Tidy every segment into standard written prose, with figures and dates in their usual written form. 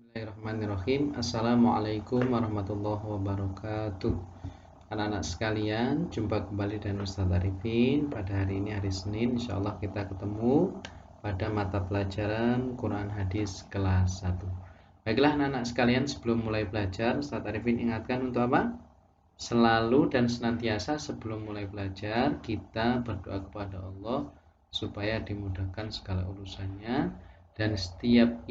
Bismillahirrahmanirrahim. Assalamualaikum warahmatullahi wabarakatuh. Anak-anak sekalian, jumpa kembali dengan Ustaz Arifin. Pada hari ini hari Senin, insyaallah kita ketemu pada mata pelajaran Quran Hadis kelas 1. Baiklah anak-anak sekalian, sebelum mulai belajar, Ustaz Arifin ingatkan untuk apa? Selalu dan senantiasa sebelum mulai belajar, kita berdoa kepada Allah supaya dimudahkan segala urusannya dan setiap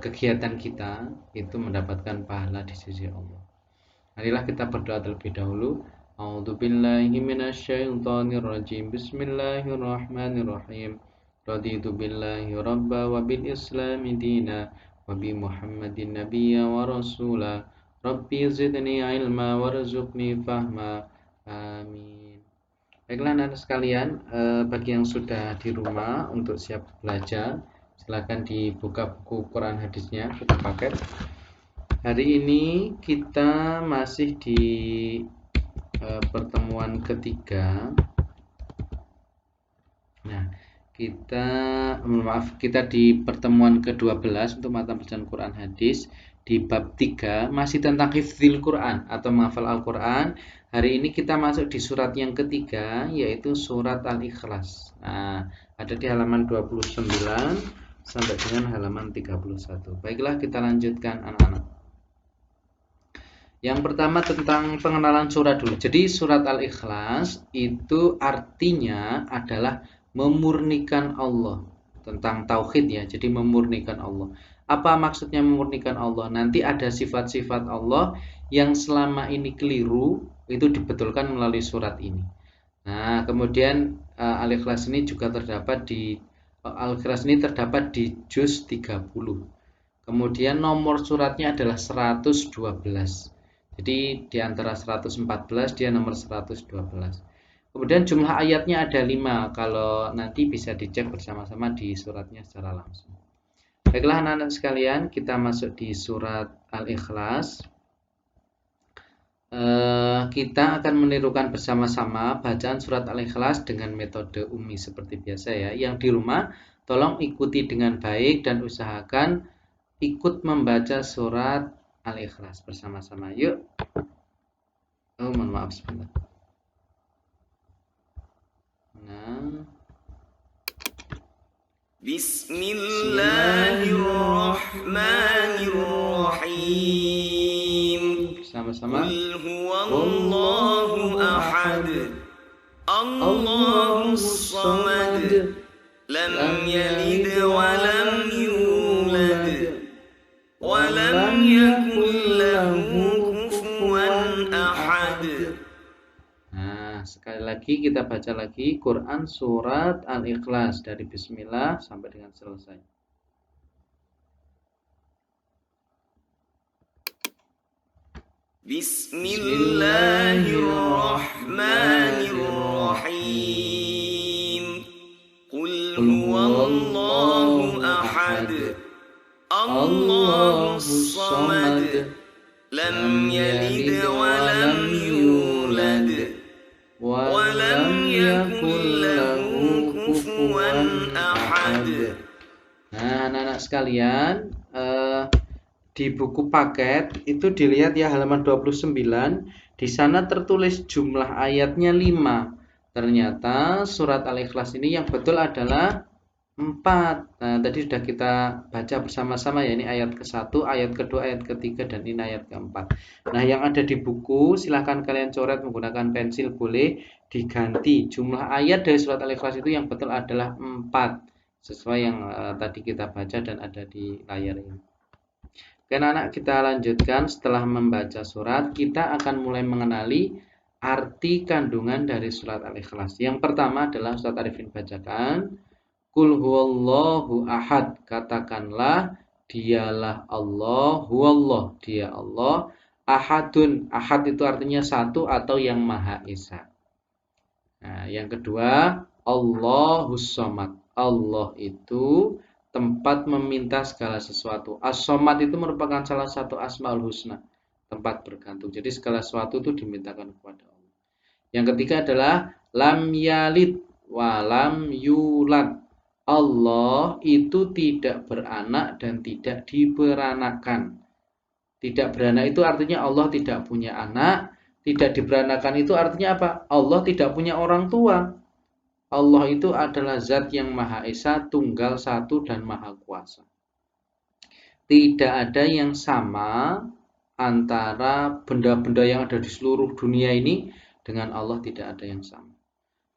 kegiatan kita itu mendapatkan pahala di sisi Allah. Marilah kita berdoa terlebih dahulu. A'udzubillahi minasyaitonirrajim. Bismillahirrahmanirrahim. Raditu billahi rabba wa bil islami dina wa bi Muhammadin nabiyya wa rasula. Rabbi zidni ilma warzuqni fahma. Amin. Baiklah anak sekalian, bagi yang sudah di rumah untuk siap belajar, silakan dibuka buku Quran hadisnya, buku paket. Hari ini kita masih di pertemuan ketiga. Nah, kita di pertemuan ke-12 untuk mata pelajaran Quran hadis di bab 3 masih tentang hifdzil Quran atau menghafal Al-Quran. Hari ini kita masuk di surat yang ketiga, yaitu surat Al-Ikhlas. Nah, ada di halaman 29 sampai dengan halaman 31. Baiklah, kita lanjutkan anak-anak. Yang pertama tentang pengenalan surat dulu. Jadi surat Al-Ikhlas itu artinya adalah memurnikan Allah, tentang tauhid ya. Jadi memurnikan Allah. Apa maksudnya memurnikan Allah? Nanti ada sifat-sifat Allah yang selama ini keliru itu dibetulkan melalui surat ini. Nah, kemudian Al-Ikhlas ini juga terdapat di Al-Ikhlas ini terdapat di juz 30. Kemudian nomor suratnya adalah 112. Jadi di antara 114 dia nomor 112. Kemudian jumlah ayatnya ada 5. Kalau nanti bisa dicek bersama-sama di suratnya secara langsung. Baiklah anak-anak sekalian, kita masuk di surat Al-Ikhlas. Kita akan menirukan bersama-sama bacaan surat Al-Ikhlas dengan metode Umi seperti biasa ya. Yang di rumah tolong ikuti dengan baik dan usahakan ikut membaca surat Al-Ikhlas bersama-sama. Yuk. Oh, mohon maaf sebentar. Nah. Bismillahirrahmanirrahim. Bersama-sama. Qul huwallahu ahad. Allahus samad. Lam yalid wa lam yulad. Wa lam yakul lahu kufuwan ahad. Nah, sekali lagi kita baca lagi Quran surat Al-Ikhlas dari Bismillah sampai dengan selesai. Bismillahirrahmanirrahim. Qul huwallahu ahad. Allahus samad. Lam yalid wa lam yulad. Wa lam yakul lahu kufuwan ahad. Nah, anak-anak sekalian, di buku paket itu dilihat ya halaman 29, di sana tertulis jumlah ayatnya 5. Ternyata surat Al-Ikhlas ini yang betul adalah 4. Nah, tadi sudah kita baca bersama-sama ya, ini ayat ke-1, ayat ke-2, ayat ke-3 dan ini ayat ke-4. Nah, yang ada di buku silahkan kalian coret menggunakan pensil, boleh diganti. Jumlah ayat dari surat Al-Ikhlas itu yang betul adalah 4. Sesuai yang tadi kita baca dan ada di layar ini. Oke anak-anak, kita lanjutkan. Setelah membaca surat, kita akan mulai mengenali arti kandungan dari surat Al-Ikhlas. Yang pertama adalah Ustaz Arifin bacakan. Qul huwallahu ahad. Katakanlah dialah Allah, huwallah, dia Allah, ahadun. Ahad itu artinya satu atau yang maha esa. Nah, yang kedua, Allahus somad. Allah itu tempat meminta segala sesuatu. As-somad itu merupakan salah satu asmaul husna, tempat bergantung. Jadi segala sesuatu itu dimintakan kepada Allah. Yang ketiga adalah lam yalid wa lam yulad. Allah itu tidak beranak dan tidak diberanakan. Tidak beranak itu artinya Allah tidak punya anak, tidak diberanakan itu artinya apa? Allah tidak punya orang tua. Allah itu adalah zat yang Maha Esa, tunggal, satu, dan Maha Kuasa. Tidak ada yang sama antara benda-benda yang ada di seluruh dunia ini dengan Allah, tidak ada yang sama.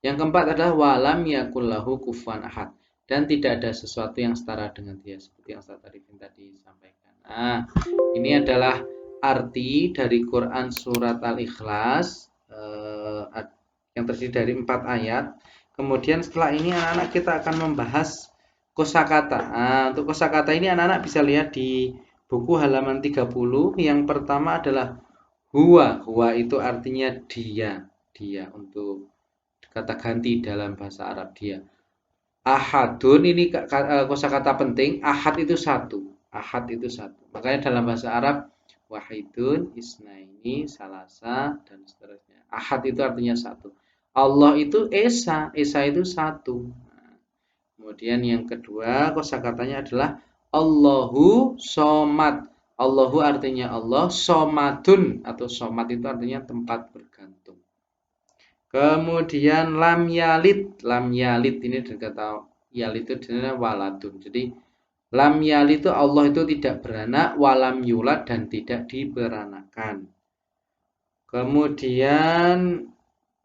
Yang keempat adalah walam yakul lahu kufuwan ahad, dan tidak ada sesuatu yang setara dengan dia, seperti yang Ustaz Arifin tadi sampaikan. Nah, ini adalah arti dari Quran surat Al-Ikhlas yang terdiri dari 4 ayat. Kemudian setelah ini anak-anak kita akan membahas kosakata. Nah, untuk kosakata ini anak-anak bisa lihat di buku halaman 30. Yang pertama adalah huwa. Huwa itu artinya dia. Dia untuk kata ganti dalam bahasa Arab dia. Ahadun ini kosakata penting. Ahad itu satu. Ahad itu satu. Makanya dalam bahasa Arab wahidun, isnaini, salasa, dan seterusnya. Ahad itu artinya satu. Allah itu esa. Esa itu satu. Nah, kemudian yang kedua kosakatanya adalah Allahu somad. Allahu artinya Allah. Somadun atau somad itu artinya tempat bergantung. Kemudian lam yalid. Lam yalid ini kata yalid itu adalah waladun. Jadi lam yalid itu Allah itu tidak beranak, walam yulad dan tidak diberanakan. Kemudian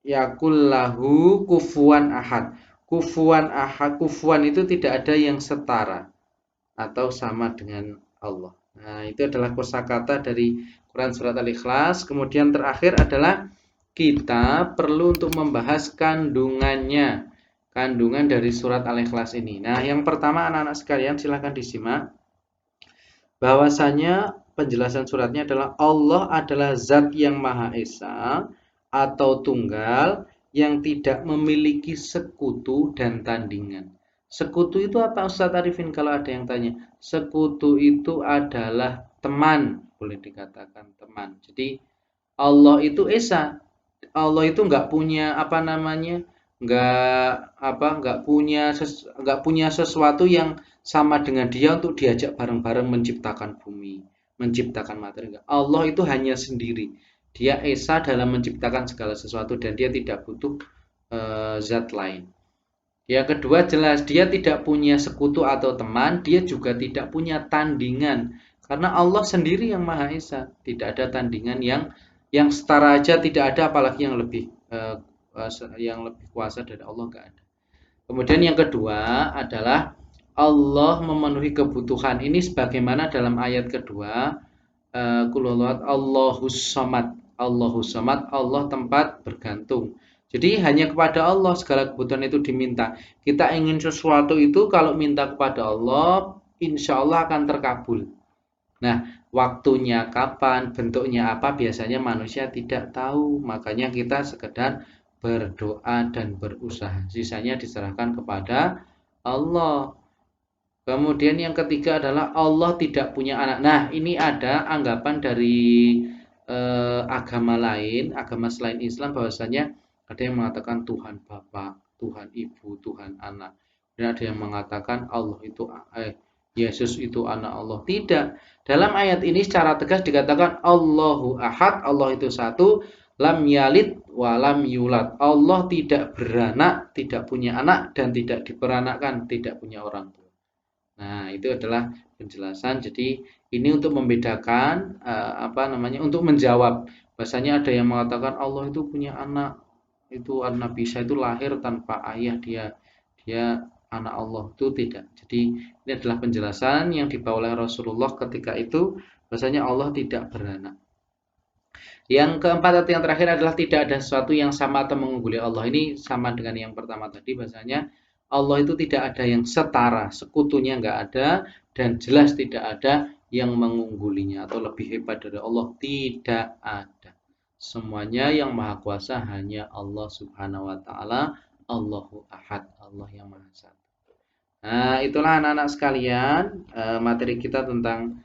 yakul lahu kufuwan ahad. Kufuwan ahad, kufuwan itu tidak ada yang setara atau sama dengan Allah. Nah, itu adalah kosakata dari Quran surat Al-Ikhlas. Kemudian terakhir adalah kita perlu untuk membahas kandungannya. Kandungan dari surat Al-Ikhlas ini. Nah, yang pertama anak-anak sekalian silahkan disimak. Bahwasanya penjelasan suratnya adalah Allah adalah zat yang Maha Esa atau tunggal yang tidak memiliki sekutu dan tandingan. Sekutu itu apa Ustaz Arifin kalau ada yang tanya? Sekutu itu adalah teman, boleh dikatakan teman. Jadi Allah itu Esa. Allah itu nggak punya apa namanya? nggak punya sesuatu yang sama dengan dia untuk diajak bareng-bareng menciptakan bumi, menciptakan materi. Allah itu hanya sendiri. Dia esa dalam menciptakan segala sesuatu dan dia tidak butuh zat lain. Yang kedua jelas dia tidak punya sekutu atau teman, dia juga tidak punya tandingan. Karena Allah sendiri yang Maha Esa, tidak ada tandingan yang setara aja tidak ada, apalagi yang lebih kuasa dari Allah enggak ada. Kemudian yang kedua adalah Allah memenuhi kebutuhan. Ini sebagaimana dalam ayat kedua Allahus Samad. Allahus Samad, Allah tempat bergantung. Jadi hanya kepada Allah segala kebutuhan itu diminta. Kita ingin sesuatu itu kalau minta kepada Allah, insya Allah akan terkabul. Nah, waktunya kapan, bentuknya apa, biasanya manusia tidak tahu. Makanya kita sekedar berdoa dan berusaha. Sisanya diserahkan kepada Allah. Kemudian yang ketiga adalah Allah tidak punya anak. Nah, ini ada anggapan dari agama lain, agama selain Islam, bahwasanya ada yang mengatakan Tuhan Bapa, Tuhan Ibu, Tuhan Anak. Dan ada yang mengatakan Allah itu Yesus itu anak Allah. Tidak. Dalam ayat ini secara tegas dikatakan Allahu Ahad, Allah itu satu, lam yalid wa lam yulad. Allah tidak beranak, tidak punya anak dan tidak diperanakkan, tidak punya orang tua. Nah, itu adalah penjelasan. Jadi ini untuk membedakan untuk menjawab. Bahasanya ada yang mengatakan Allah itu punya anak, itu Nabi Isa itu lahir tanpa ayah, dia anak Allah, itu tidak. Jadi ini adalah penjelasan yang dibawa oleh Rasulullah ketika itu, bahasanya Allah tidak beranak. Yang keempat atau yang terakhir adalah tidak ada sesuatu yang sama atau mengungguli Allah. Ini sama dengan yang pertama tadi, bahasanya Allah itu tidak ada yang setara, sekutunya nggak ada, dan jelas tidak ada yang mengunggulinya atau lebih hebat dari Allah, tidak ada. Semuanya yang Maha Kuasa hanya Allah Subhanahu wa taala, Allahu Ahad, Allah yang Maha Satu. Nah, itulah anak-anak sekalian materi kita tentang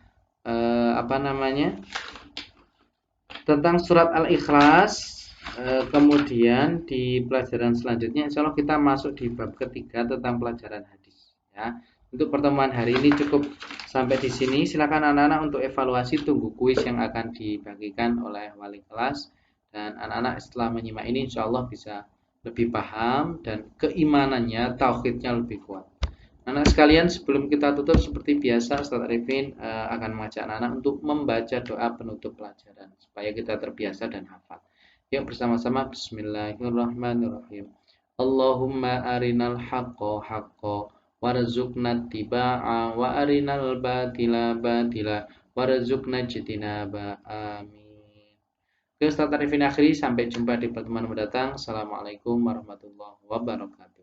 tentang surat Al-Ikhlas. Kemudian di pelajaran selanjutnya insya Allah kita masuk di bab ketiga tentang pelajaran hadis. Ya. Untuk pertemuan hari ini cukup sampai di sini. Silakan anak-anak untuk evaluasi, tunggu kuis yang akan dibagikan oleh wali kelas, dan anak-anak setelah menyimak ini insya Allah bisa lebih paham dan keimanannya, tauhidnya lebih kuat. Anak sekalian, sebelum kita tutup seperti biasa, Ustaz Arifin akan mengajak anak-anak untuk membaca doa penutup pelajaran supaya kita terbiasa dan hafal. Yuk bersama-sama, Bismillahirrahmanirrahim. Allahumma arinal haqqo haqqo warzuqna tiba'a wa arinal batila batila warzuqna jitinaba. Amin. Oke, Ustaz Arifin akhiri, sampai jumpa di pertemuan mendatang. Assalamualaikum warahmatullahi wabarakatuh.